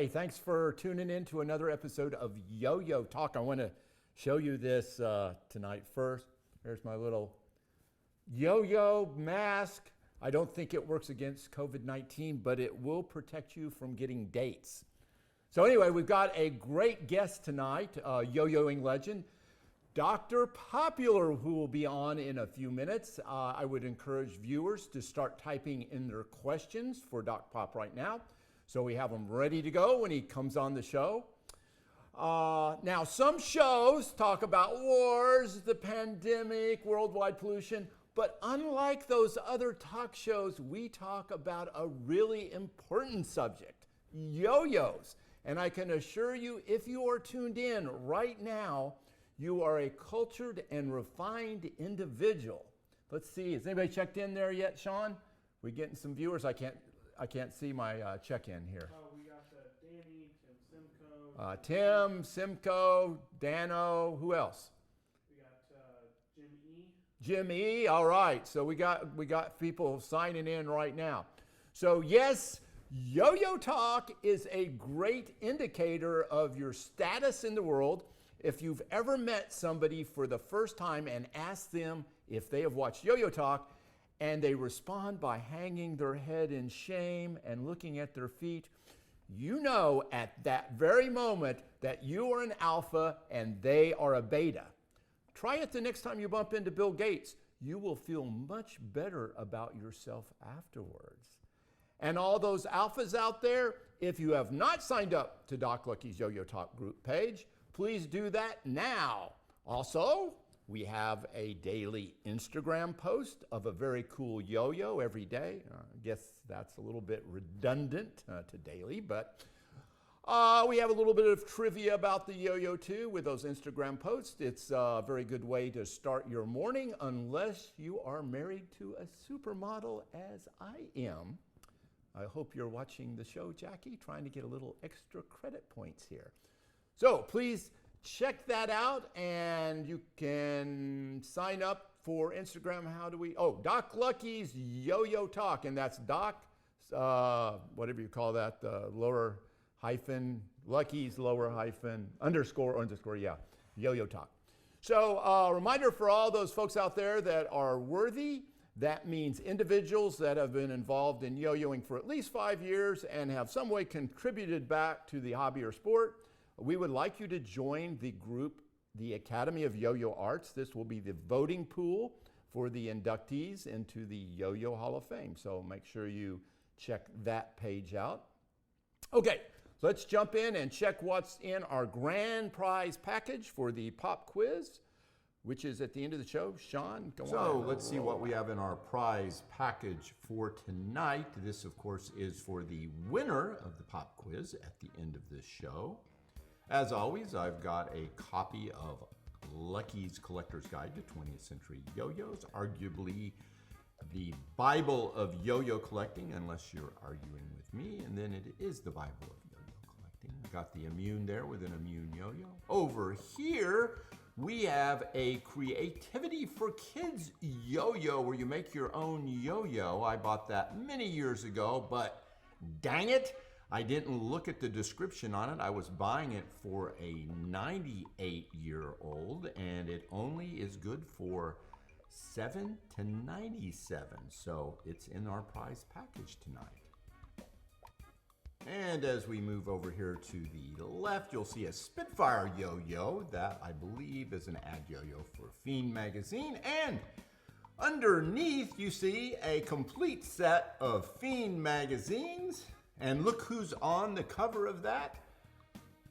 Hey, thanks for tuning in to another episode of Yo-Yo Talk. I want to show you this tonight first. There's my little yo-yo mask. I don't think it works against COVID-19, but it will protect you from getting dates. So anyway, we've got a great guest tonight, yo-yoing legend, Dr. Popular, who will be on in a few minutes. I would encourage viewers to start typing in their questions for Doc Pop right now, so we have them ready to go when he comes on the show. Now, some shows talk about wars, the pandemic, worldwide pollution, but unlike those other talk shows, we talk about a really important subject, yo-yos. And I can assure you, if you are tuned in right now, you are a cultured and refined individual. Let's see, has anybody checked in there yet, Sean? We getting some viewers? I can't see my check-in here. We got Danny, Tim Simcoe. Tim, Simcoe, Dano, who else? We got Jim E. Jim E. All right, so we got people signing in right now. So yes, Yo-Yo Talk is a great indicator of your status in the world. If you've ever met somebody for the first time and asked them if they have watched Yo-Yo Talk, and they respond by hanging their head in shame and looking at their feet, you know at that very moment that you are an alpha and they are a beta. Try it the next time you bump into Bill Gates. You will feel much better about yourself afterwards. And all those alphas out there, if you have not signed up to Doc Lucky's Yo-Yo Talk group page, please do that now. Also, we have a daily Instagram post of a very cool yo-yo every day. I guess that's a little bit redundant to daily, but we have a little bit of trivia about the yo-yo too with those Instagram posts. It's a very good way to start your morning unless you are married to a supermodel as I am. I hope you're watching the show, Jackie, trying to get a little extra credit points here. So please check that out, and you can sign up for Instagram. How do we? Oh, Doc Lucky's Yo-Yo Talk, and that's Doc, whatever you call that, the lower hyphen, Lucky's lower hyphen, underscore, yeah, Yo-Yo Talk. So reminder for all those folks out there that are worthy, that means individuals that have been involved in yo-yoing for at least 5 years and have some way contributed back to the hobby or sport. We would like you to join the group, the Academy of Yo-Yo Arts. This will be the voting pool for the inductees into the Yo-Yo Hall of Fame. So make sure you check that page out. Okay, let's jump in and check what's in our grand prize package for the pop quiz, which is at the end of the show. Sean, go on. So let's see what we have in our prize package for tonight. This, of course, is for the winner of the pop quiz at the end of this show. As always, I've got a copy of Lucky's Collector's Guide to 20th Century Yo-Yos, arguably the Bible of yo-yo collecting, unless you're arguing with me, and then it is the Bible of yo-yo collecting. I got the Immune there with an Immune yo-yo. Over here, we have a Creativity for Kids yo-yo where you make your own yo-yo. I bought that many years ago, but dang it, I didn't look at the description on it. I was buying it for a 98-year-old, and it only is good for 7 to 97. So it's in our prize package tonight. And as we move over here to the left, you'll see a Spitfire yo-yo. That, I believe, is an ad yo-yo for Fiend magazine. And underneath, you see a complete set of Fiend magazines. And look who's on the cover of that.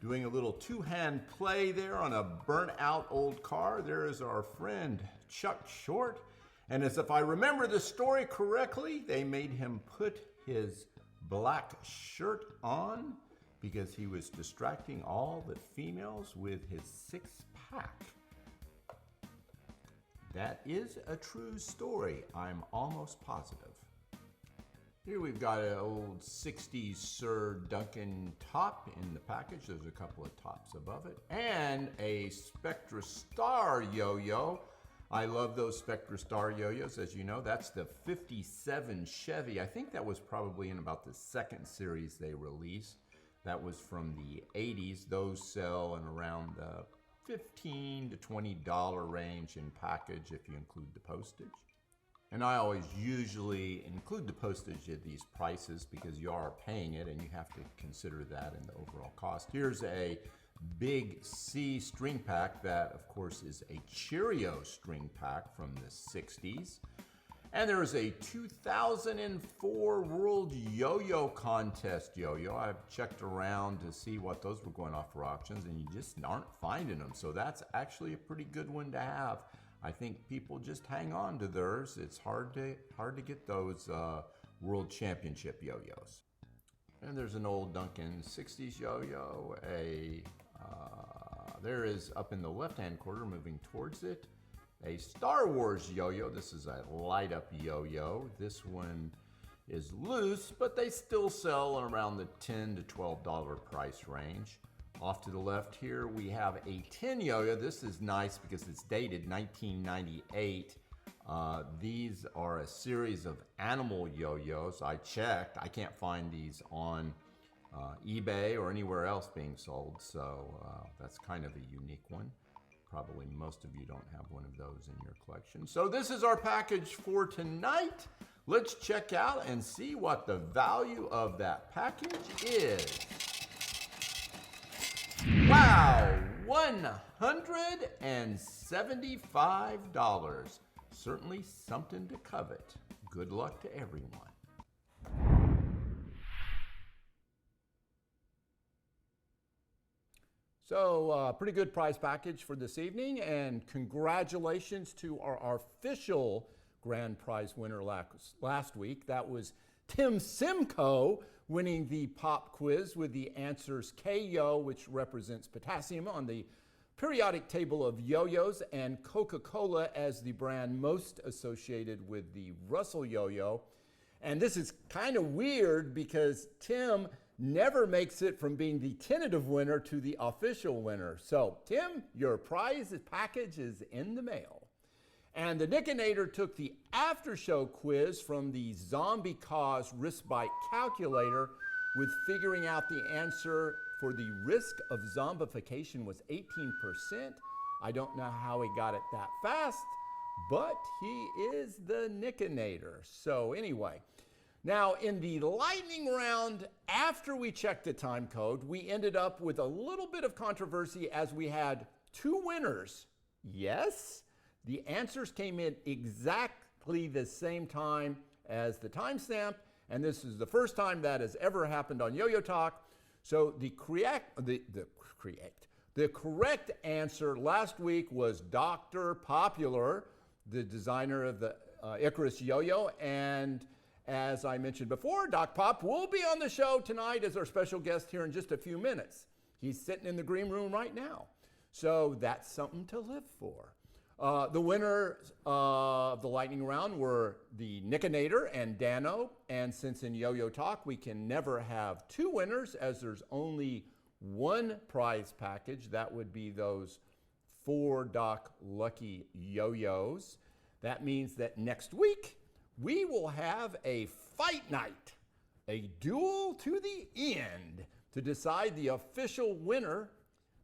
Doing a little two-hand play there on a burnt-out old car. There is our friend Chuck Short. And as if I remember the story correctly, they made him put his black shirt on because he was distracting all the females with his six-pack. That is a true story, I'm almost positive. Here we've got an old 60s Sir Duncan top in the package. There's a couple of tops above it. And a Spectra Star yo-yo. I love those Spectra Star yo-yos, as you know. That's the 57 Chevy. I think that was probably in about the second series they released. That was from the 80s. Those sell in around the $15 to $20 range in package if you include the postage. And I always usually include the postage at these prices because you are paying it and you have to consider that in the overall cost. Here's a Big C string pack that, of course, is a Cheerio string pack from the 60s. And there is a 2004 World Yo-Yo Contest yo-yo. I've checked around to see what those were going off for auctions, and you just aren't finding them. So that's actually a pretty good one to have. I think people just hang on to theirs. It's hard to get those World Championship yo-yos. And there's an old Duncan 60s yo-yo. There is, up in the left-hand corner, moving towards it, a Star Wars yo-yo. This is a light-up yo-yo. This one is loose, but they still sell around the $10 to $12 price range. Off to the left here, we have a tin yo-yo. This is nice because it's dated 1998. These are a series of animal yo-yos. I checked. I can't find these on eBay or anywhere else being sold, so that's kind of a unique one. Probably most of you don't have one of those in your collection. So this is our package for tonight. Let's check out and see what the value of that package is. Wow, $175. Certainly something to covet. Good luck to everyone. So pretty good prize package for this evening, and congratulations to our official grand prize winner last week. That was Tim Simcoe, winning the pop quiz with the answers KO, which represents potassium on the periodic table of yo-yos, and Coca-Cola as the brand most associated with the Russell yo-yo. And this is kind of weird because Tim never makes it from being the tentative winner to the official winner. So, Tim, your prize package is in the mail. And the Nickinator took the after-show quiz from the Zombie Cause Risk Bite Calculator, with figuring out the answer for the risk of zombification was 18%. I don't know how he got it that fast, but he is the Nickinator. So anyway, now in the lightning round, after we checked the time code, we ended up with a little bit of controversy as we had two winners. Yes, the answers came in exactly the same time as the timestamp, and this is the first time that has ever happened on Yo-Yo Talk. So the correct answer last week was Dr. Popular, the designer of the Icarus Yo-Yo, and as I mentioned before, Doc Pop will be on the show tonight as our special guest here in just a few minutes. He's sitting in the green room right now. So that's something to live for. The winners of the lightning round were the Nickinator and Dano. And since in Yo-Yo Talk we can never have two winners, as there's only one prize package, that would be those 4 Doc Lucky Yo-Yos. That means that next week we will have a fight night, a duel to the end to decide the official winner.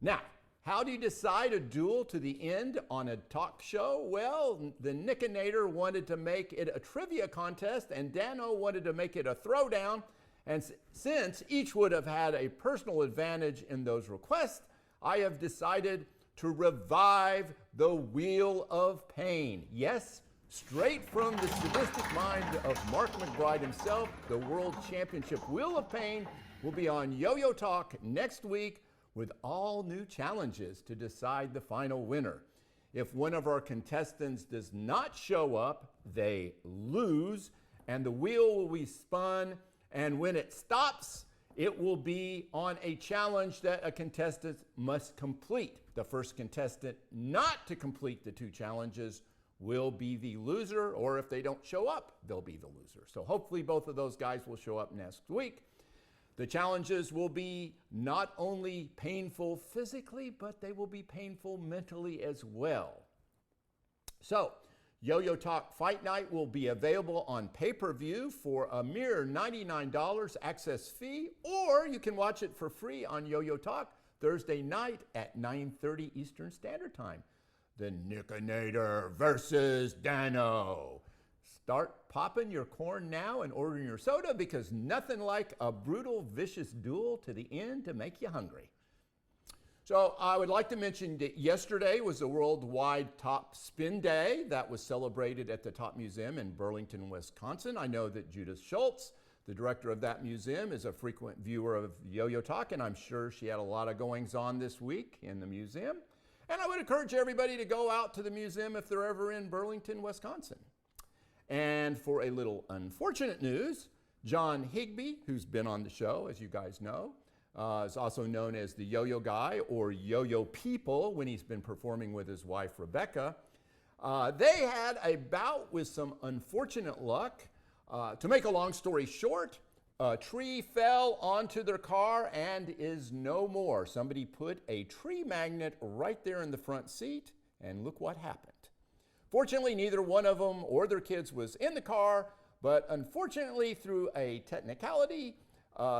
Now, how do you decide a duel to the end on a talk show? Well, the Nickinator wanted to make it a trivia contest, and Dano wanted to make it a throwdown. And since each would have had a personal advantage in those requests, I have decided to revive the Wheel of Pain. Yes, straight from the sadistic mind of Mark McBride himself, the World Championship Wheel of Pain will be on Yo-Yo Talk next week, with all new challenges to decide the final winner. If one of our contestants does not show up, they lose, and the wheel will be spun, and when it stops, it will be on a challenge that a contestant must complete. The first contestant not to complete the two challenges will be the loser, or if they don't show up, they'll be the loser. So hopefully both of those guys will show up next week. The challenges will be not only painful physically, but they will be painful mentally as well. So, Yo-Yo Talk Fight Night will be available on pay-per-view for a mere $99 access fee, or you can watch it for free on Yo-Yo Talk Thursday night at 9:30 Eastern Standard Time. The Nickinator versus Dano. Start popping your corn now and ordering your soda, because nothing like a brutal, vicious duel to the end to make you hungry. So I would like to mention that yesterday was the Worldwide Top Spin Day that was celebrated at the Top Museum in Burlington, Wisconsin. I know that Judith Schultz, the director of that museum, is a frequent viewer of Yo-Yo Talk, and I'm sure she had a lot of goings on this week in the museum. And I would encourage everybody to go out to the museum if they're ever in Burlington, Wisconsin. And for a little unfortunate news, John Higbee, who's been on the show, as you guys know, is also known as the Yo-Yo Guy or Yo-Yo People when he's been performing with his wife, Rebecca. They had a bout with some unfortunate luck. To make a long story short, a tree fell onto their car and is no more. Somebody put a tree magnet right there in the front seat, and look what happened. Fortunately, neither one of them or their kids was in the car, but unfortunately, through a technicality,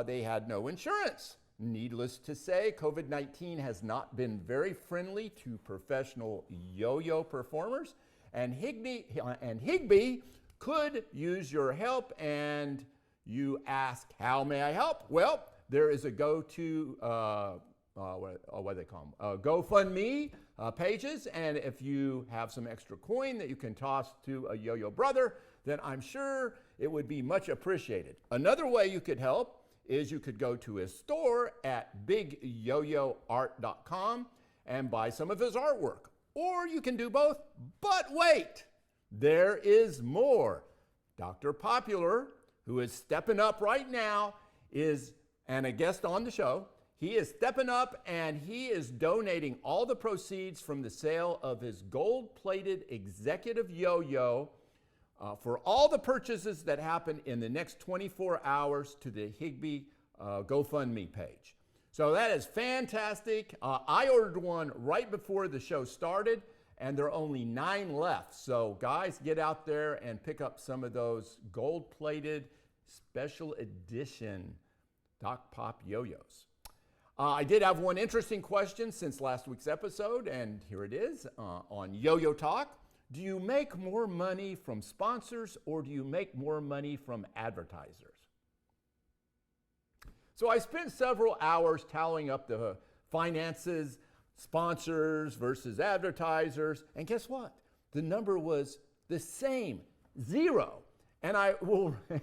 they had no insurance. Needless to say, COVID-19 has not been very friendly to professional yo-yo performers, and Higbee could use your help. And you ask, how may I help? Well, there is a GoFundMe pages, and if you have some extra coin that you can toss to a yo-yo brother, then I'm sure it would be much appreciated. Another way you could help is you could go to his store at bigyoyoart.com and buy some of his artwork. Or you can do both, but wait, there is more. Dr. Popular, who is stepping up right now, and a guest on the show. He is stepping up and he is donating all the proceeds from the sale of his gold-plated executive yo-yo for all the purchases that happen in the next 24 hours to the Higbee GoFundMe page. So that is fantastic. I ordered one right before the show started, and there are only 9 left. So guys, get out there and pick up some of those gold-plated special edition Doc Pop yo-yos. I did have one interesting question since last week's episode, and here it is on Yo-Yo Talk. Do you make more money from sponsors, or do you make more money from advertisers? So I spent several hours tallying up the finances, sponsors versus advertisers, and guess what? The number was the same, 0. And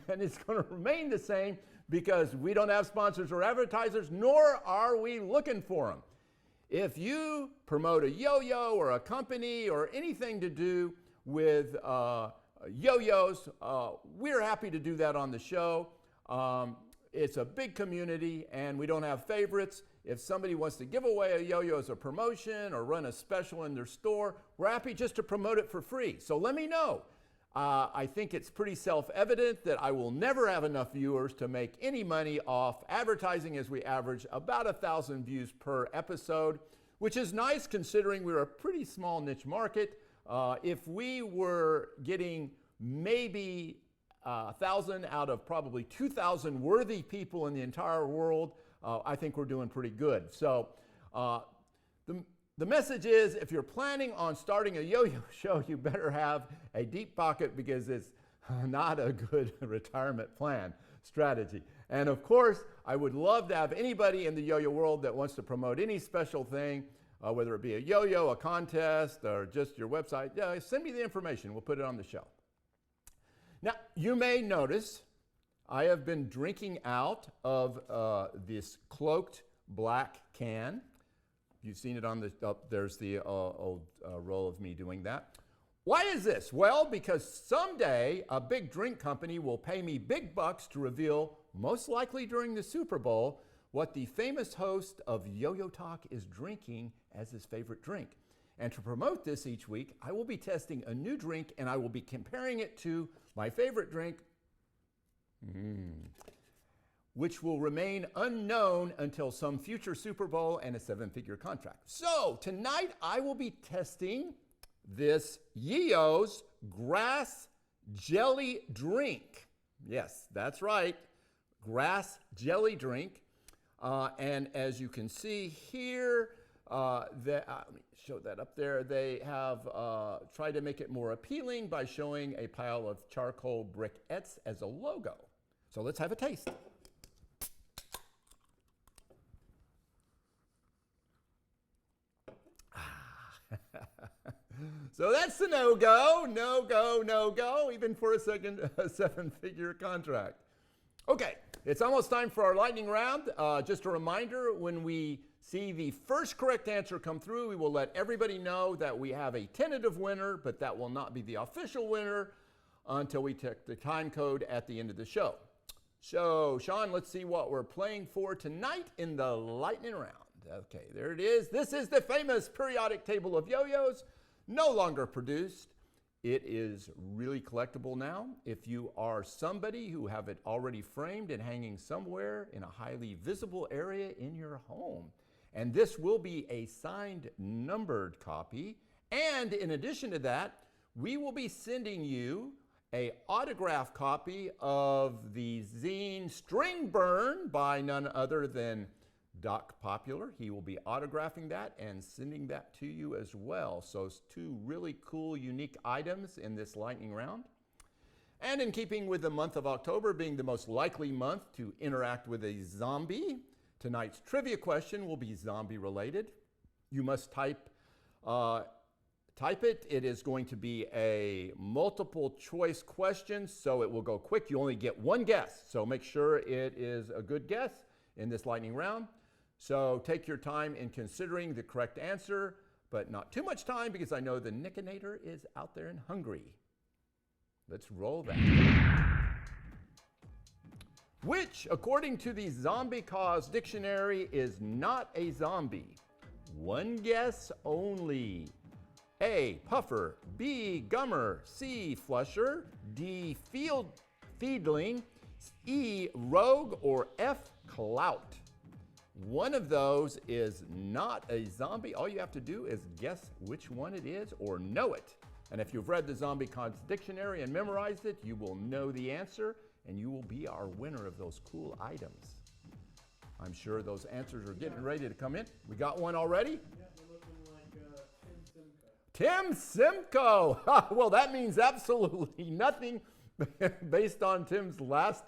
it's going to remain the same because we don't have sponsors or advertisers, nor are we looking for them. If you promote a yo-yo or a company or anything to do with yo-yos, we're happy to do that on the show. It's a big community and we don't have favorites. If somebody wants to give away a yo-yo as a promotion or run a special in their store, we're happy just to promote it for free. So let me know. I think it's pretty self-evident that I will never have enough viewers to make any money off advertising, as we average about 1,000 views per episode, which is nice considering we're a pretty small niche market. If we were getting maybe 1,000 out of probably 2,000 worthy people in the entire world, I think we're doing pretty good. So the message is, if you're planning on starting a yo-yo show, you better have a deep pocket, because it's not a good retirement plan strategy. And of course, I would love to have anybody in the yo-yo world that wants to promote any special thing, whether it be a yo-yo, a contest, or just your website. Yeah, send me the information. We'll put it on the show. Now, you may notice I have been drinking out of this cloaked black can. You've seen it on the, there's the old roll of me doing that. Why is this? Well, because someday a big drink company will pay me big bucks to reveal, most likely during the Super Bowl, what the famous host of Yo-Yo Talk is drinking as his favorite drink. And to promote this each week, I will be testing a new drink and I will be comparing it to my favorite drink, which will remain unknown until some future Super Bowl and a 7-figure contract. So tonight I will be testing this Yeo's grass jelly drink. Yes, that's right, grass jelly drink. And as you can see here, let me show that up there. They have tried to make it more appealing by showing a pile of charcoal briquettes as a logo. So let's have a taste. So that's a no-go, no-go, no-go, even for a seven-figure contract. Okay, it's almost time for our lightning round. Just a reminder, when we see the first correct answer come through, we will let everybody know that we have a tentative winner, but that will not be the official winner until we check the time code at the end of the show. So, Sean, let's see what we're playing for tonight in the lightning round. Okay, there it is. This is the famous periodic table of yo-yos, no longer produced. It is really collectible now. If you are somebody who have it already framed and hanging somewhere in a highly visible area in your home. And this will be a signed, numbered copy. And in addition to that, we will be sending you an autographed copy of the zine String Burn by none other than Doc Popular. He will be autographing that and sending that to you as well. So it's two really cool, unique items in this lightning round. And in keeping with the month of October being the most likely month to interact with a zombie, tonight's trivia question will be zombie related. You must type it. It is going to be a multiple choice question, so it will go quick. You only get one guess, so make sure it is a good guess in this lightning round. So take your time in considering the correct answer, but not too much time because I know the Nickinator is out there and hungry. Let's roll that. Which, according to the Zombie Cause Dictionary, is not a zombie? One guess only. A, puffer, B, gummer, C, flusher, D, fiedling, E, rogue, or F, clout. One of those is not a zombie. All you have to do is guess which one it is or know it. And if you've read the Zombie Cause Dictionary and memorized it, you will know the answer and you will be our winner of those cool items. I'm sure those answers are getting ready to come in. We got one already? Yeah, they're looking like Tim Simcoe. Tim Simcoe. Well, that means absolutely nothing based on Tim's last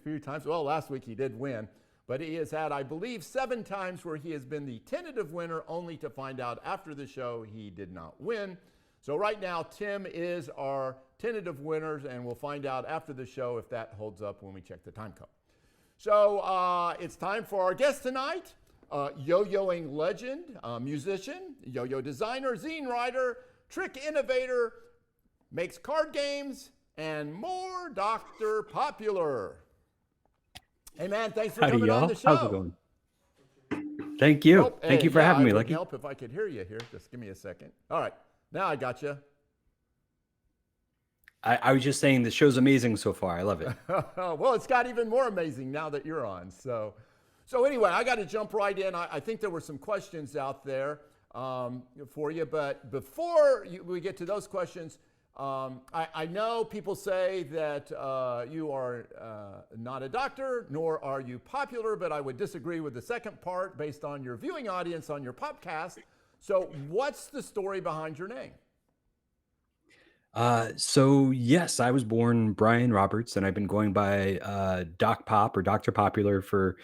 few times. Well, last week he did win. But he has had, I believe, 7 times where he has been the tentative winner, only to find out after the show he did not win. So right now, Tim is our tentative winner, and we'll find out after the show if that holds up when we check the time code. So it's time for our guest tonight, yo-yoing legend, musician, yo-yo designer, zine writer, trick innovator, makes card games, and more, Dr. Popular. Hey man, thanks for coming on the show. How's it going? Thank you. Thank you for having me, Lucky. It would help if I could hear you here. Just give me a second. All right, now I got you. I was just saying the show's amazing so far. I love it. Well, it's got even more amazing now that you're on. So anyway, I got to jump right in. I think there were some questions out there for you, but before we get to those questions, I know people say that you are not a doctor, nor are you popular, but I would disagree with the second part based on your viewing audience on your podcast. So what's the story behind your name? So yes, I was born Brian Roberts, and I've been going by Doc Pop or Dr. Popular for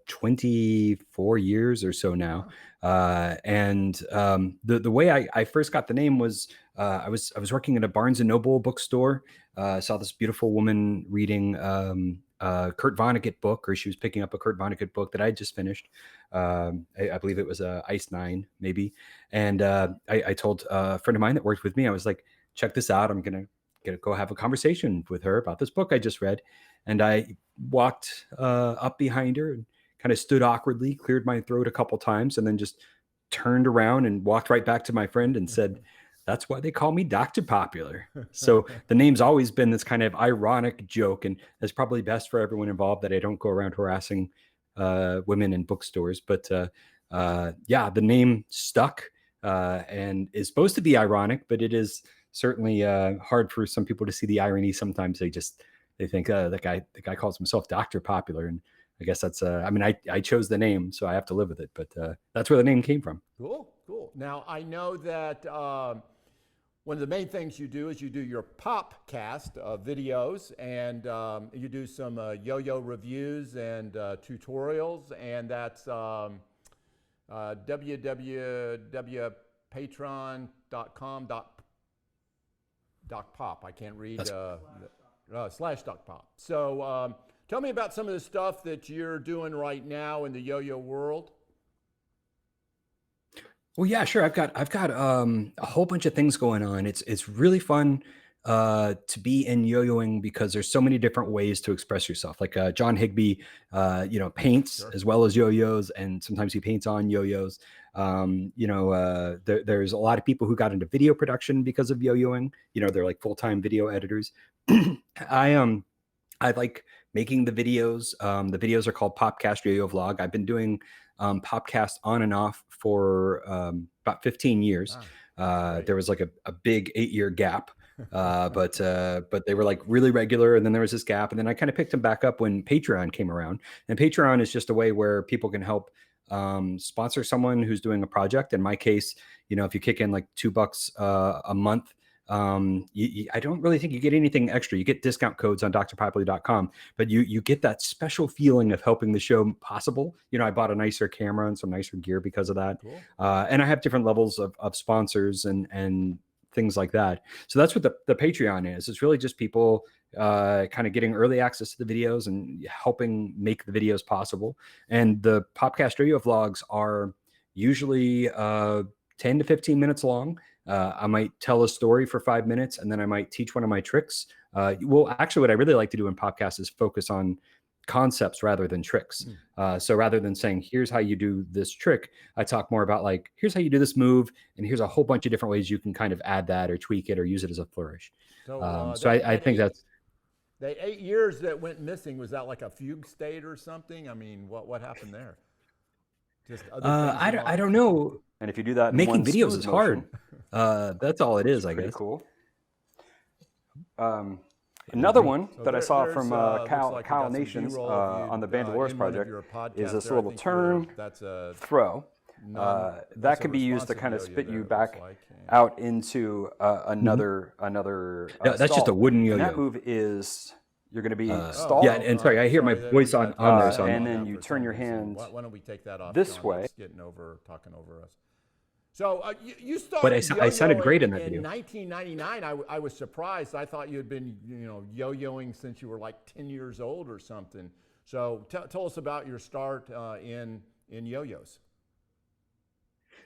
24 years or so now. And the way I first got the name was I was working at a Barnes and Noble bookstore. I saw this beautiful woman reading Kurt Vonnegut book, or she was picking up a Kurt Vonnegut book that I just finished. I believe it was Ice 9, maybe. And I told a friend of mine that worked with me, I was like, check this out. I'm gonna go have a conversation with her about this book I just read. And I walked up behind her and kind of stood awkwardly, cleared my throat a couple times, and then just turned around and walked right back to my friend and said, that's why they call me Dr. Popular. So the name's always been this kind of ironic joke, and it's probably best for everyone involved that I don't go around harassing women in bookstores. But yeah, the name stuck. and is supposed to be ironic, but it is certainly hard for some people to see the irony. Sometimes they think the guy calls himself Dr. Popular, and I guess that's I mean I chose the name, so I have to live with it. But that's where the name came from. Cool, cool. Now I know that one of the main things you do is you do your popcast videos, and you do some yo-yo reviews and tutorials, and that's www.patreon.com.pop. I can't read /.pop. So tell me about some of the stuff that you're doing right now in the yo-yo world. Well, yeah, sure. I've got a whole bunch of things going on. It's really fun to be in yo-yoing because there's so many different ways to express yourself. Like John Higby, paints as well as yo-yos, and sometimes he paints on yo-yos. There's a lot of people who got into video production because of yo-yoing. They're like full-time video editors. I like making the videos. The videos are called Popcast Yo-Yo Vlog. I've been doing Popcast on and off for about 15 years. There was like a big 8-year gap, but they were like really regular. And then there was this gap, and then I kind of picked them back up when Patreon came around. And Patreon is just a way where people can help sponsor someone who's doing a project. In my case, if you kick in like $2 a month, I don't really think you get anything extra. You get discount codes on drpopular.com, but you get that special feeling of helping the show possible. I bought a nicer camera and some nicer gear because of that. Cool. And I have different levels of sponsors and things like that. So that's what the Patreon is. It's really just people kind of getting early access to the videos and helping make the videos possible. And the Popcast Yo-Yo vlogs are usually 10 to 15 minutes long. I might tell a story for 5 minutes, and then I might teach one of my tricks. Well, actually, what I really like to do in podcast is focus on concepts rather than tricks. So rather than saying, here's how you do this trick, I talk more about like, here's how you do this move, and here's a whole bunch of different ways you can kind of add that or tweak it or use it as a flourish. So I think that's... The 8 years that went missing, was that like a fugue state or something? I mean, what happened there? Just I don't know. And if you do that, making videos is hard. That's all it is, I guess. Cool. Another one that I saw from Kyle Nations on the Bandolores project is this little turn throw. That could be used to kind of spit you back out into another. That's just a wooden yo-yo. And that move is you're going to be stalled. Yeah, and sorry, I hear my voice on there. So and then you turn your hand why don't we take that off this way. Talking over us. So you started. But I sounded great in that video. In 1999, I was surprised. I thought you had been, yo-yoing since you were like 10 years old or something. So tell us about your start in yo-yos.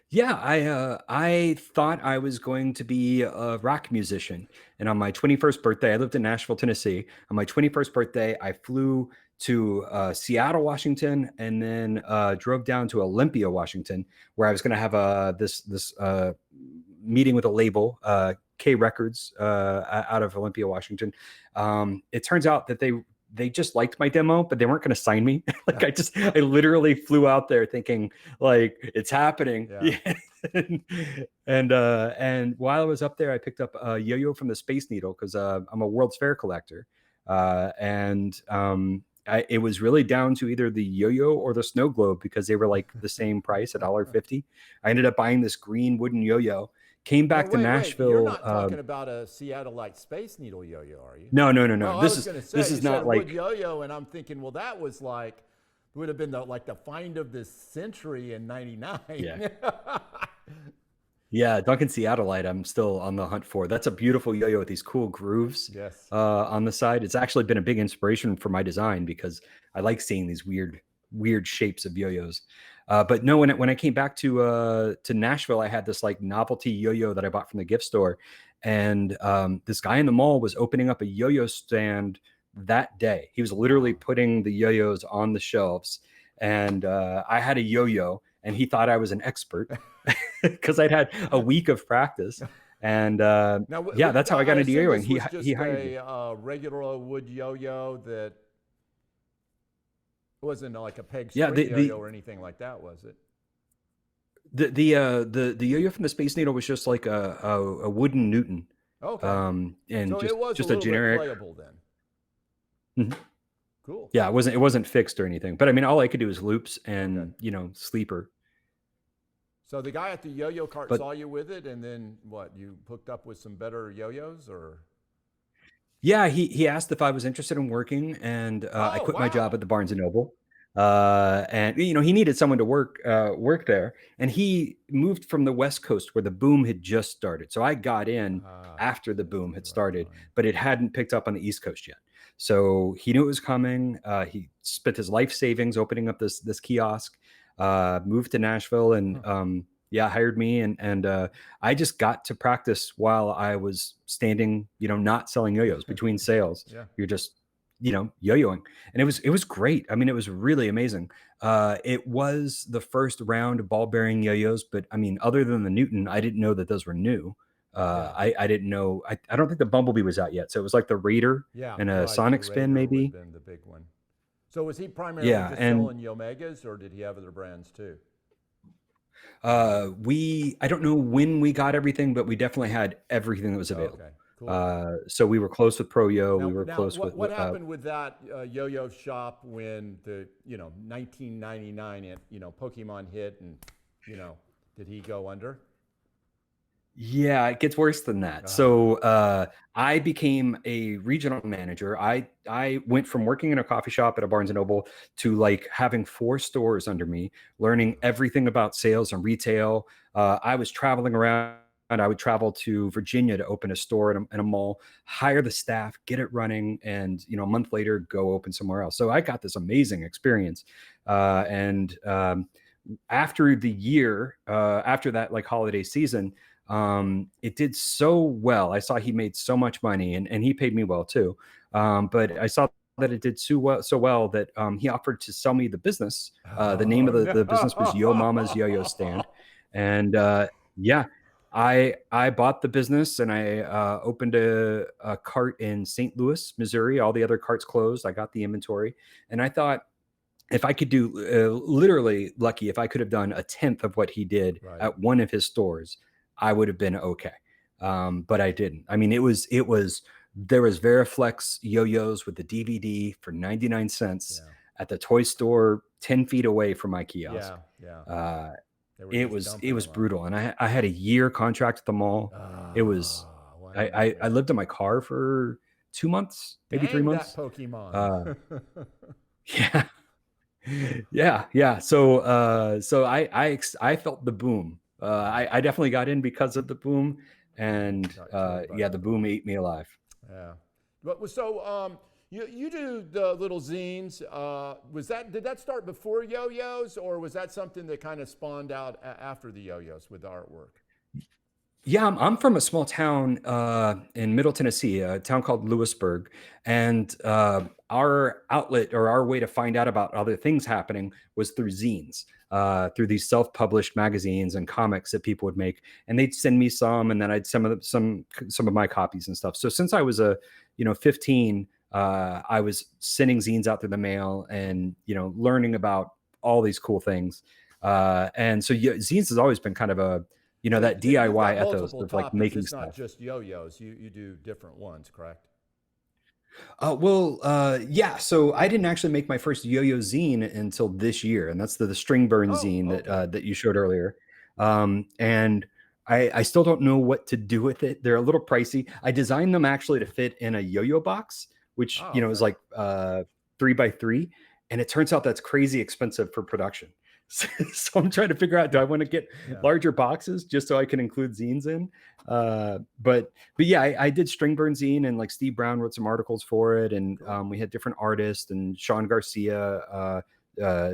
Yeah, I thought I was going to be a rock musician. And on my 21st birthday, I lived in Nashville, Tennessee. On my 21st birthday, I flew to Seattle, Washington, and then drove down to Olympia, Washington, where I was going to have this meeting with a label, K Records, out of Olympia, Washington. It turns out that they just liked my demo, but they weren't going to sign me. I literally flew out there thinking like it's happening. Yeah. And while I was up there, I picked up a yo-yo from the Space Needle because I'm a World's Fair collector. It was really down to either the yo-yo or the snow globe because they were like the same price, $1.50. I ended up buying this green wooden yo-yo. Came back to Nashville. You're not talking about a Seattle-like Space Needle yo-yo, are you? No. Oh, This is not like wood yo-yo, and I'm thinking, well, that was like would have been the find of this century in '99. Yeah. Yeah, Duncan Seattleite, I'm still on the hunt for. That's a beautiful yo-yo with these cool grooves on the side. It's actually been a big inspiration for my design because I like seeing these weird shapes of yo-yos. But no, when I came back to Nashville, I had this like novelty yo-yo that I bought from the gift store. And this guy in the mall was opening up a yo-yo stand that day. He was literally putting the yo-yos on the shelves. And I had a yo-yo, and he thought I was an expert because I'd had a week of practice. And that's how I got into yo-yoing. He hired me. A regular wood yo-yo that wasn't like a peg string yo-yo or anything like that, was it? The yo-yo from the Space Needle was just like a wooden Newton. Okay. And so it was just a a little generic. bit playable then. Mhm. Cool. Yeah, it wasn't fixed or anything. But I mean, all I could do was loops and sleeper. So the guy at the yo-yo cart But saw you with it, and then what? You hooked up with some better yo-yos, or? yeah, he asked if I was interested in working, and I Oh, quit my job wow. at the Barnes and Noble. And he needed someone to work there, and he moved from the West Coast where the boom had just started. So I got in after the boom had started, but it hadn't picked up on the East Coast yet. So he knew it was coming. He spent his life savings opening up this kiosk. Moved to Nashville, and hired me, and I just got to practice while I was standing, not selling yo-yos between sales. Yeah. You're just, yo-yoing, and it was great. I mean, it was really amazing. It was the first round of ball bearing yo-yos, but I mean, other than the Newton, I didn't know that those were new. I didn't know. I don't think the Bumblebee was out yet, so it was like the Raider and a Sonic Spin, maybe. Would have been the big one. So was he primarily just selling Yo-Megas, or did he have other brands too? I don't know when we got everything, but we definitely had everything that was available. Okay, cool. So we were close with Pro Yo. We were close with. What happened with that yo-yo shop when the 1999 Pokemon hit, and did he go under? Yeah, it gets worse than that. So I became a regional manager. I went from working in a coffee shop at a Barnes and Noble to like having 4 stores under me, learning everything about sales and retail. I was traveling around. And I would travel to Virginia to open a store in a mall, hire the staff, get it running, and a month later go open somewhere else. So I got this amazing experience. After the year, after that like holiday season, it did so well. I saw he made so much money, and he paid me well too. But I saw that it did so well that he offered to sell me the business. The name of the business was Yo Mama's Yo-Yo Stand, and I bought the business, and I opened a cart in St. Louis, Missouri. All the other carts closed. I got the inventory, and I thought, if I could do literally lucky, if I could have done 1/10 of what he did at one of his stores, I would have been okay. But I didn't. I mean, there was Veriflex yo-yos with the DVD for 99 cents at the toy store 10 feet away from my kiosk. It was brutal. And I had a year contract at the mall. It was, I lived in my car for 2 months, maybe 3 months. That Pokemon. Yeah. So I felt the boom. I definitely got in because of the boom, and the boom ate me alive. Yeah. But so you do the little zines. Did that start before yo-yos, or was that something that kind of spawned out after the yo-yos with the artwork? Yeah, I'm from a small town in Middle Tennessee, a town called Lewisburg, and our outlet, or our way to find out about other things happening, was through zines, through these self-published magazines and comics that people would make, and they'd send me some, and then I'd some of my copies and stuff. So since I was 15, I was sending zines out through the mail, and learning about all these cool things, and so zines has always been kind of a that DIY ethos of like making stuff. It's not just yo-yos. You do different ones, correct? Yeah. So I didn't actually make my first yo-yo zine until this year, and that's the string burn zine that you showed earlier. And I still don't know what to do with it. They're a little pricey. I designed them actually to fit in a yo-yo box, which is like 3x3, and it turns out that's crazy expensive for production. So I'm trying to figure out, do I want to get larger boxes just so I can include zines in? But yeah, I did string burn zine, and like Steve Brown wrote some articles for it, and we had different artists, and Sean Garcia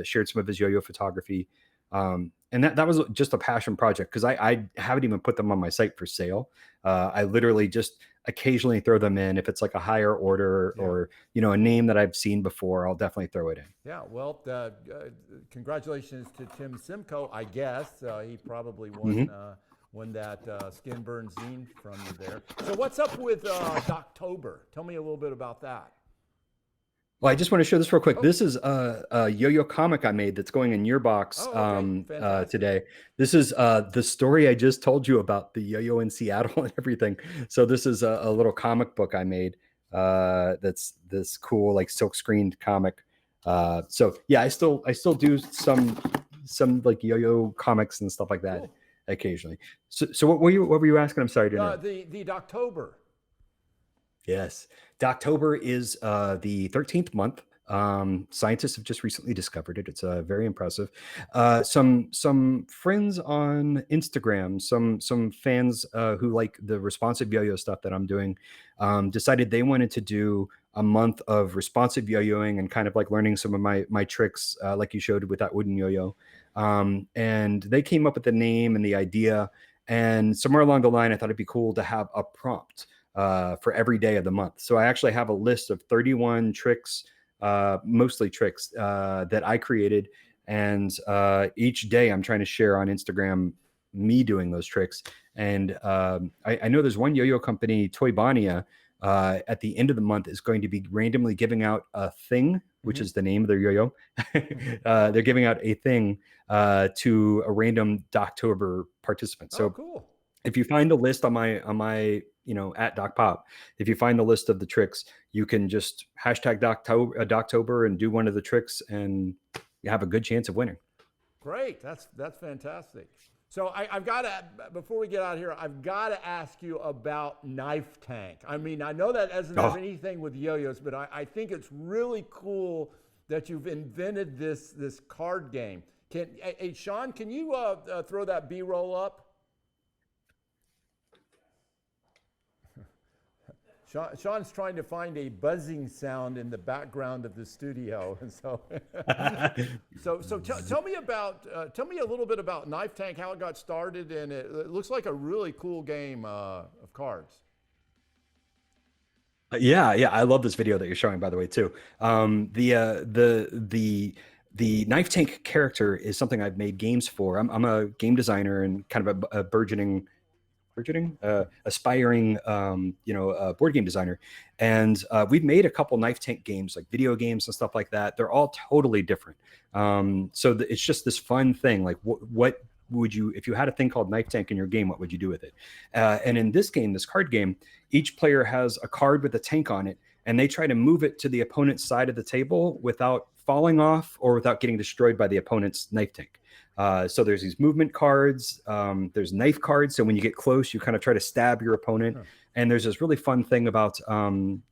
shared some of his yo-yo photography. And that was just a passion project, because I haven't even put them on my site for sale. I literally just occasionally throw them in. If it's like a higher order or a name that I've seen before, I'll definitely throw it in. Yeah, well, congratulations to Tim Simcoe, I guess. He probably won that skin burn zine from you there. So what's up with Doctober? Tell me a little bit about that. Well, I just want to show this real quick. This is a yo-yo comic I made that's going in your box today. This is the story I just told you about, the yo-yo in Seattle and everything. So this is a little comic book I made that's this cool like silk screened comic. So yeah, I still do some like yo-yo comics and stuff like that occasionally. So what were you asking? I'm sorry to interrupt. The Doctober. Yes. Doctober is the 13th month. Scientists have just recently discovered it. It's very impressive. Some friends on Instagram, some fans who like the responsive yo-yo stuff that I'm doing, decided they wanted to do a month of responsive yo-yoing and kind of like learning some of my tricks, like you showed with that wooden yo-yo. And they came up with the name and the idea. And somewhere along the line, I thought it'd be cool to have a prompt for every day of the month. So I actually have a list of 31 tricks, mostly tricks that I created. And each day I'm trying to share on Instagram me doing those tricks. And I know there's one yo-yo company, Toy Bonnia, at the end of the month is going to be randomly giving out a thing, which is the name of their yo-yo. They're giving out a thing to a random Doctober participant. So cool. If you find the list on my at Doc Pop, if you find the list of the tricks, you can just hashtag Doctober and do one of the tricks, and you have a good chance of winning. Great, that's fantastic. So I've got to, before we get out of here, I've got to ask you about Knife Tank. I mean, I know that doesn't have anything with yo-yos, but I think it's really cool that you've invented this card game. Hey, Sean, can you throw that B-roll up? Sean's trying to find a buzzing sound in the background of the studio, and so tell me a little bit about Knife Tank, how it got started, and it looks like a really cool game of cards. Yeah, I love this video that you're showing, by the way, too. The Knife Tank character is something I've made games for. I'm a game designer and kind of a aspiring board game designer, and we've made a couple Knife Tank games, like video games and stuff like that. They're all totally different. So it's just this fun thing, like what would you, if you had a thing called Knife Tank in your game, what would you do with it? And in this game, this card game, each player has a card with a tank on it, and they try to move it to the opponent's side of the table without falling off or without getting destroyed by the opponent's Knife Tank. So there's these movement cards, there's knife cards. So when you get close, you kind of try to stab your opponent. Huh. And there's this really fun thing about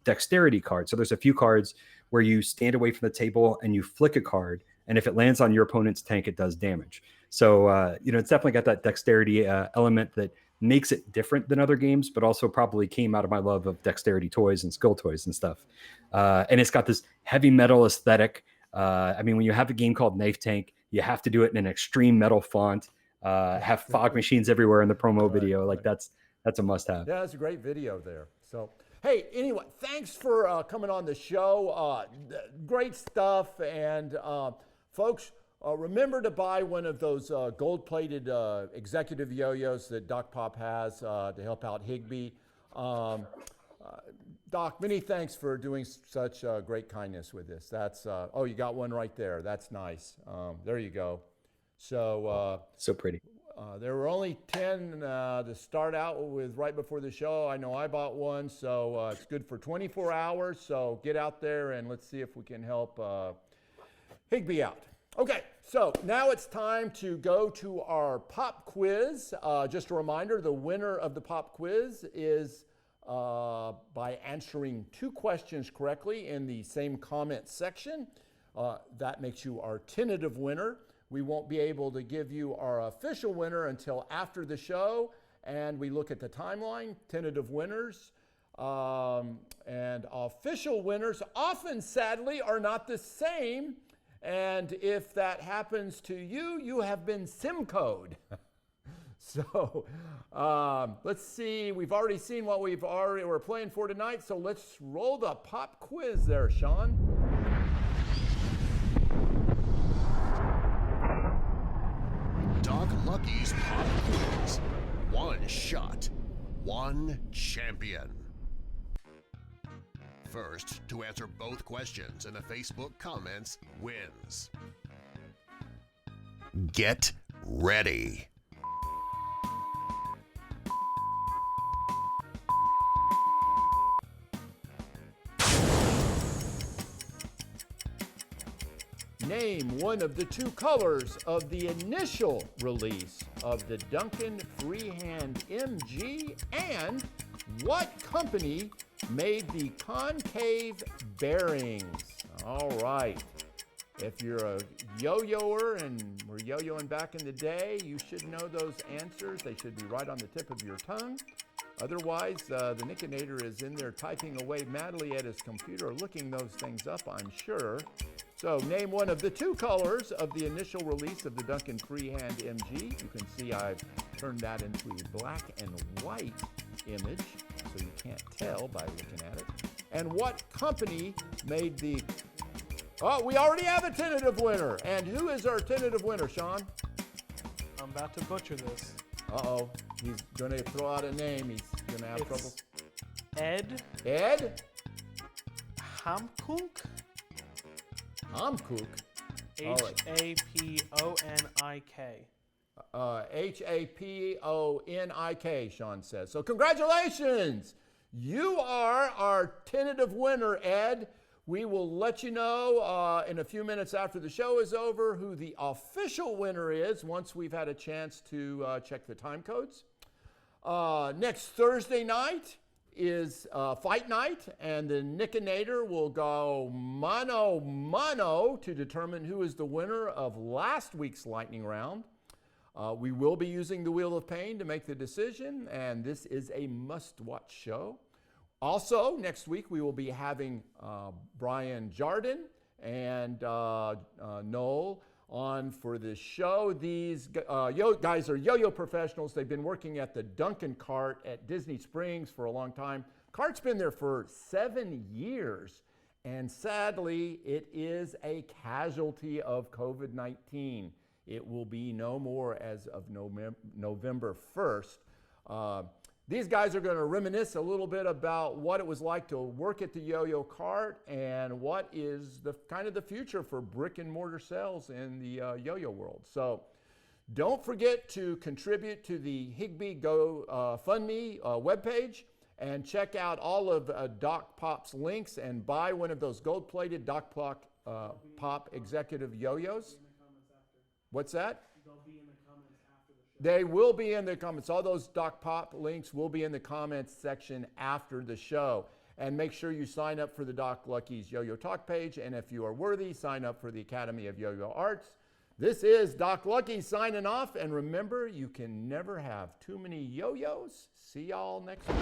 dexterity cards. So there's a few cards where you stand away from the table and you flick a card. And if it lands on your opponent's tank, it does damage. So, it's definitely got that dexterity element that makes it different than other games, but also probably came out of my love of dexterity toys and skill toys and stuff. And it's got this heavy metal aesthetic. I mean, when you have a game called Knife Tank, you have to do it in an extreme metal font, have fog machines everywhere in the promo video. Like that's a must have. Yeah, that's a great video there. So, hey, anyway, thanks for coming on the show. Great stuff. And folks, remember to buy one of those gold-plated executive yo-yos that Doc Pop has to help out Higby. Doc, many thanks for doing such great kindness with this. That's you got one right there. That's nice. There you go. So so pretty. There were only 10 to start out with right before the show. I know I bought one, so it's good for 24 hours. So get out there and let's see if we can help Higby out. Okay, so now it's time to go to our pop quiz. Just a reminder, the winner of the pop quiz is by answering 2 questions correctly in the same comment section. That makes you our tentative winner. We won't be able to give you our official winner until after the show, and we look at the timeline, tentative winners. And official winners often, sadly, are not the same. And if that happens to you, you have been SIM-code. So let's see. We've already seen what we're playing for tonight. So let's roll the pop quiz there, Sean. Doc Lucky's pop quiz. One shot, one champion. First to answer both questions in the Facebook comments wins. Get ready. Name one of the two colors of the initial release of the Duncan Freehand MG, and what company made the concave bearings? All right. If you're a yo-yoer and were yo-yoing back in the day, you should know those answers. They should be right on the tip of your tongue. Otherwise, the Nickinator is in there typing away madly at his computer, looking those things up, I'm sure. So name one of the two colors of the initial release of the Duncan Freehand MG. You can see I've turned that into a black and white image, so you can't tell by looking at it. And what company made the... Oh, we already have a tentative winner. And who is our tentative winner, Sean? I'm about to butcher this. Uh-oh. He's going to throw out a name. He's going to have trouble. Ed Ed? Hamkook? Hamkook? Haponik. Haponik, Sean says. So congratulations. You are our tentative winner, Ed. We will let you know in a few minutes after the show is over who the official winner is once we've had a chance to check the time codes. Next Thursday night is fight night, and the Nickinator will go mano to determine who is the winner of last week's lightning round. We will be using the Wheel of Pain to make the decision, and this is a must-watch show. Also, next week we will be having Brian Jardin and Noel on for this show. These guys are yo-yo professionals. They've been working at the Duncan cart at Disney Springs for a long time. Cart's been there for 7 years, and sadly, it is a casualty of COVID-19. It will be no more as of November 1st. These guys are going to reminisce a little bit about what it was like to work at the yo-yo cart and what is the kind of the future for brick and mortar sales in the yo-yo world. So don't forget to contribute to the Higbee Go Fund Me webpage and check out all of Doc Pop's links and buy one of those gold-plated Doc Pop executive yo-yos. What's that? They will be in the comments. All those Doc Pop links will be in the comments section after the show. And make sure you sign up for the Doc Lucky's Yo-Yo Talk page. And if you are worthy, sign up for the Academy of Yo-Yo Arts. This is Doc Lucky signing off. And remember, you can never have too many yo-yos. See y'all next week.